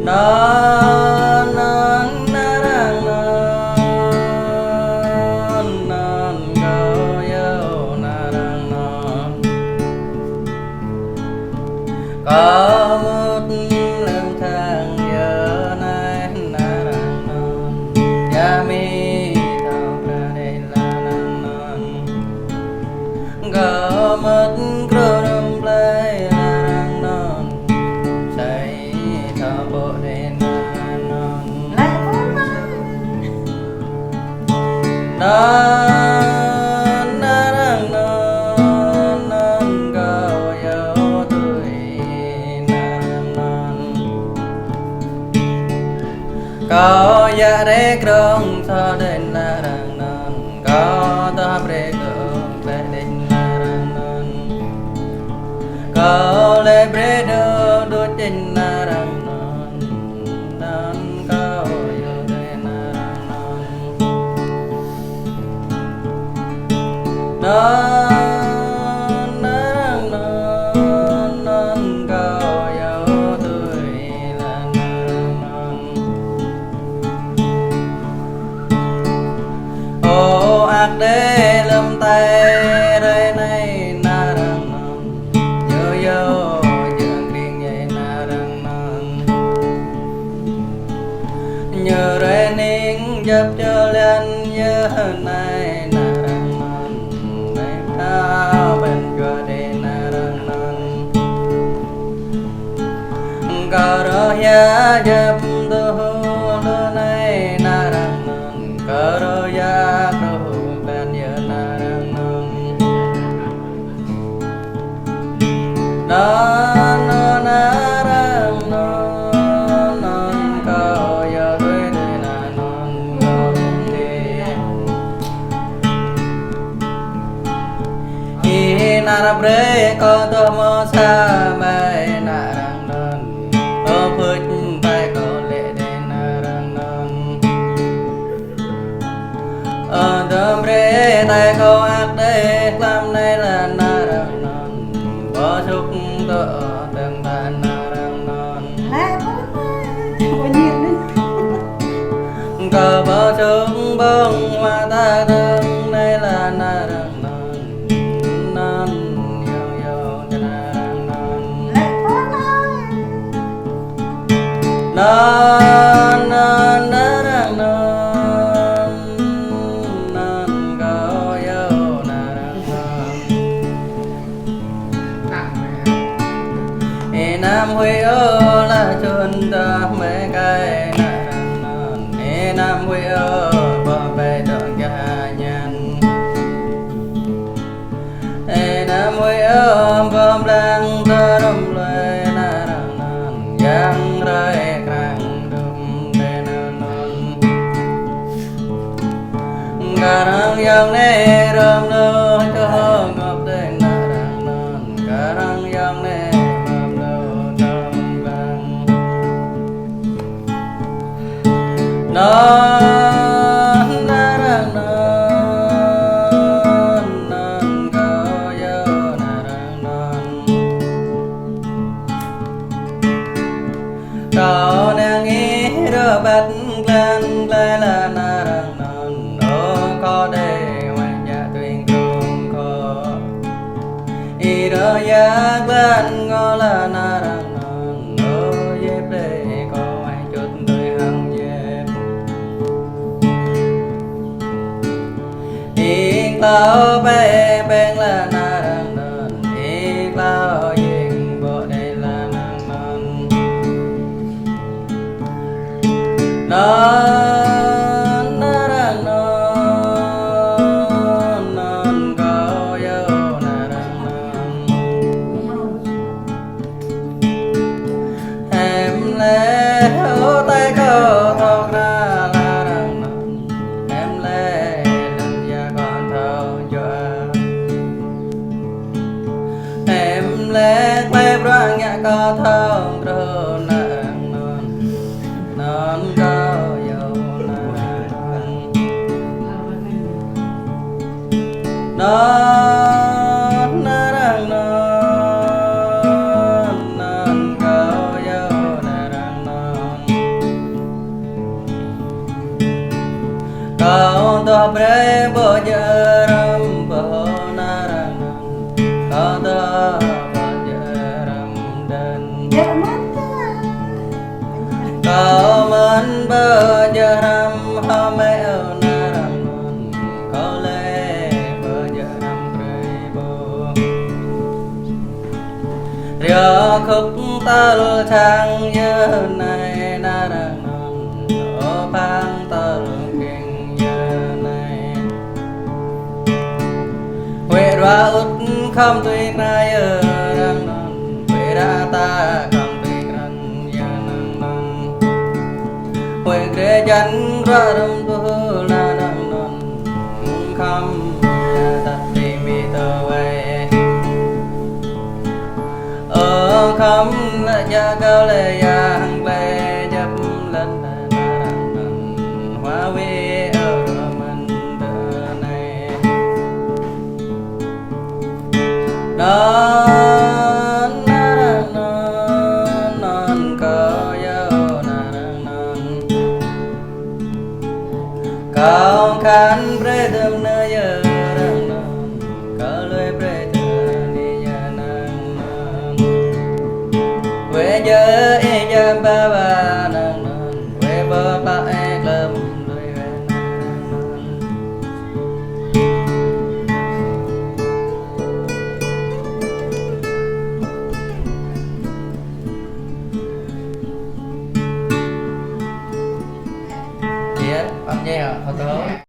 non non narang non non go yo narang non có một lần tháng giờ này narang non yami thao ra đây là narang non có một cơ đâm play narang non say thao bộ đây narang non non narang non non go yo tuổi narang non có ya để krong cho đến narang non có ta bre krong về đến narang non có le bre do do trên narang non non có yo đến narang non non narang non non go yo tuổi là narang non ô ác đế lâm tay đây này narang non yo yo dương riêng vậy narang non nhớ đây nín dập cho lên nhớ này narang non này thao bên cho đây narang non có đó ya dập tu lu này narang non có đó ya tu bên giờ narang non non non narang non non có ya đôi đây là non non đi nara bre có to mo sa mai narang non ô phật tay có lệ đây narang non ở đầm bre tay có ác đây làm này là narang non bỏ xúc to từng ta narang non có bỏ xuống bông hoa ta từng này là narang non non yo yo cho narang non non non narang non non go yo narang non e nam huy ơ là chôn ta mấy cái narang non e nam huy ơ bỏ về đợi cả nhân e nam huy ơ bom đang ta đâm lời narang non giang rơi krang đum de non garang yang ne ram lo cho ngọc de narang non garang yang ne ram lo tam bang non narang non non go yo narang non có nàng ý rơ bắt lên lên là narang non ô có để ngoài nhà tuyên trung có ý rơ giác lên ngó là narang non ô dép để có ngoài chút tôi hăng dép ý lao bè bèn là narang non ý lao yên bộ đây là narang non non narang non non go yo narang non em lẽ ô tay có thọc ra narang non em lẽ lần gia con thâu cho em lẽ tay broang nhà có thâu rồi narang non non go yo narang non narang non non go yo narang non bre bo giờ ram bo na rang có ta bo giờ ram dan có man bo giờ ram ha me na rang có lẽ bo giờ ram bre bo ria khúc ta trang giờ này na rang ở bang ta ra út không tuy nay ở đang non về ra ta không tuy răng giờ nang non về kề chân ra đâm tu là đang non không ta đi mi tơ về ở không là gia cao lệ giang lệ chấp lần là đang non hoa vi ở mình tơ này non non có dấu non cao khăn bre đâm nơi giờ non có lối bre đi giờ non về giờ e giờ ba ba non về bờ ba e lâm đôi về non âm nhạc hả?